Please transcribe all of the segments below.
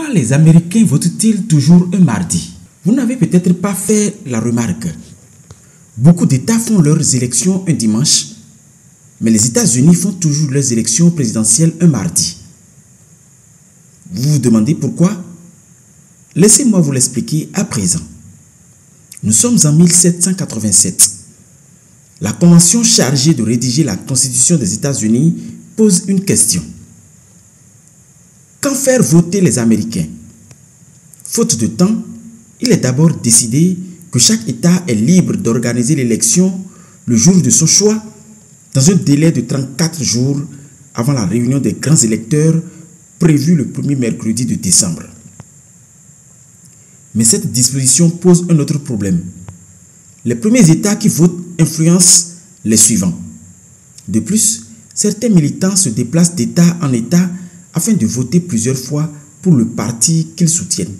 Pourquoi les Américains votent-ils toujours un mardi? Vous n'avez peut-être pas fait la remarque. Beaucoup d'États font leurs élections un dimanche, mais les États-Unis font toujours leurs élections présidentielles un mardi. Vous vous demandez pourquoi? Laissez-moi vous l'expliquer à présent. Nous sommes en 1787. La convention chargée de rédiger la Constitution des États-Unis pose une question. Quand faire voter les Américains? Faute de temps, il est d'abord décidé que chaque État est libre d'organiser l'élection le jour de son choix dans un délai de 34 jours avant la réunion des grands électeurs prévue le premier mercredi de décembre. Mais cette disposition pose un autre problème. Les premiers États qui votent influencent les suivants. De plus, certains militants se déplacent d'État en État afin de voter plusieurs fois pour le parti qu'ils soutiennent.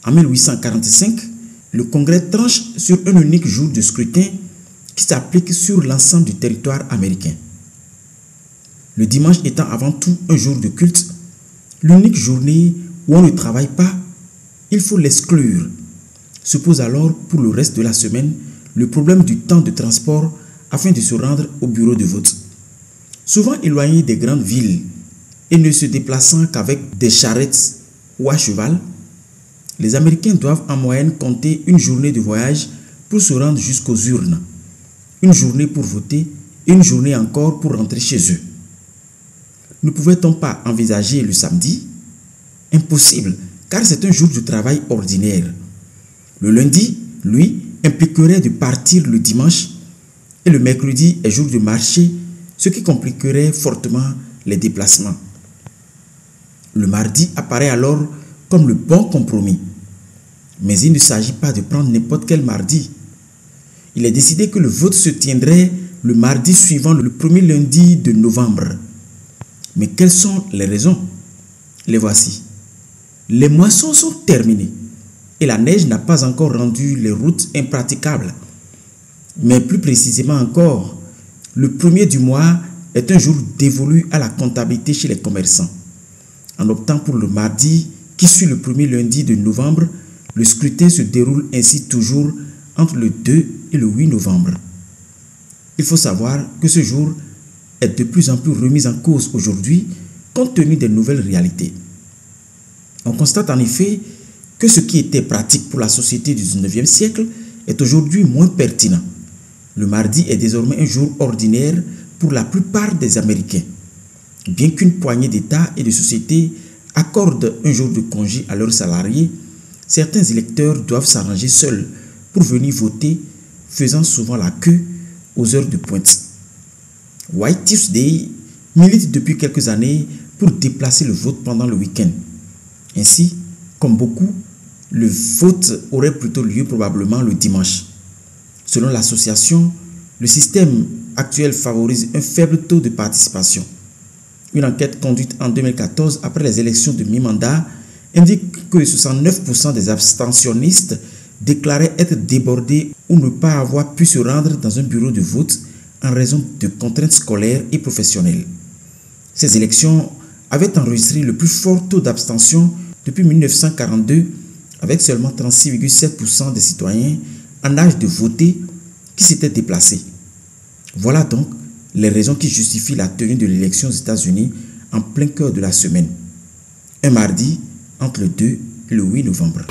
En 1845, le Congrès tranche sur un unique jour de scrutin qui s'applique sur l'ensemble du territoire américain. Le dimanche étant avant tout un jour de culte, l'unique journée où on ne travaille pas, il faut l'exclure. Se pose alors pour le reste de la semaine le problème du temps de transport afin de se rendre au bureau de vote. Souvent éloignés des grandes villes et ne se déplaçant qu'avec des charrettes ou à cheval, les Américains doivent en moyenne compter une journée de voyage pour se rendre jusqu'aux urnes, une journée pour voter et une journée encore pour rentrer chez eux. Ne pouvait-on pas envisager le samedi? Impossible, car c'est un jour de travail ordinaire. Le lundi, lui, impliquerait de partir le dimanche et le mercredi est jour de marché, ce qui compliquerait fortement les déplacements. Le mardi apparaît alors comme le bon compromis. Mais il ne s'agit pas de prendre n'importe quel mardi. Il est décidé que le vote se tiendrait le mardi suivant le premier lundi de novembre. Mais quelles sont les raisons? Les voici. Les moissons sont terminées et la neige n'a pas encore rendu les routes impraticables. Mais plus précisément encore, le premier du mois est un jour dévolu à la comptabilité chez les commerçants. En optant pour le mardi qui suit le premier lundi de novembre, le scrutin se déroule ainsi toujours entre le 2 et le 8 novembre. Il faut savoir que ce jour est de plus en plus remis en cause aujourd'hui compte tenu des nouvelles réalités. On constate en effet que ce qui était pratique pour la société du 19e siècle est aujourd'hui moins pertinent. Le mardi est désormais un jour ordinaire pour la plupart des Américains. Bien qu'une poignée d'États et de sociétés accordent un jour de congé à leurs salariés, certains électeurs doivent s'arranger seuls pour venir voter, faisant souvent la queue aux heures de pointe. White Tuesday milite depuis quelques années pour déplacer le vote pendant le week-end. Ainsi, comme beaucoup, le vote aurait plutôt lieu probablement le dimanche. Selon l'association, le système actuel favorise un faible taux de participation. Une enquête conduite en 2014 après les élections de mi-mandat indique que 69% des abstentionnistes déclaraient être débordés ou ne pas avoir pu se rendre dans un bureau de vote en raison de contraintes scolaires et professionnelles. Ces élections avaient enregistré le plus fort taux d'abstention depuis 1942 avec seulement 36,7% des citoyens en âge de voter qui s'étaient déplacés. Voilà donc les raisons qui justifient la tenue de l'élection aux États-Unis en plein cœur de la semaine. Un mardi entre le 2 et le 8 novembre.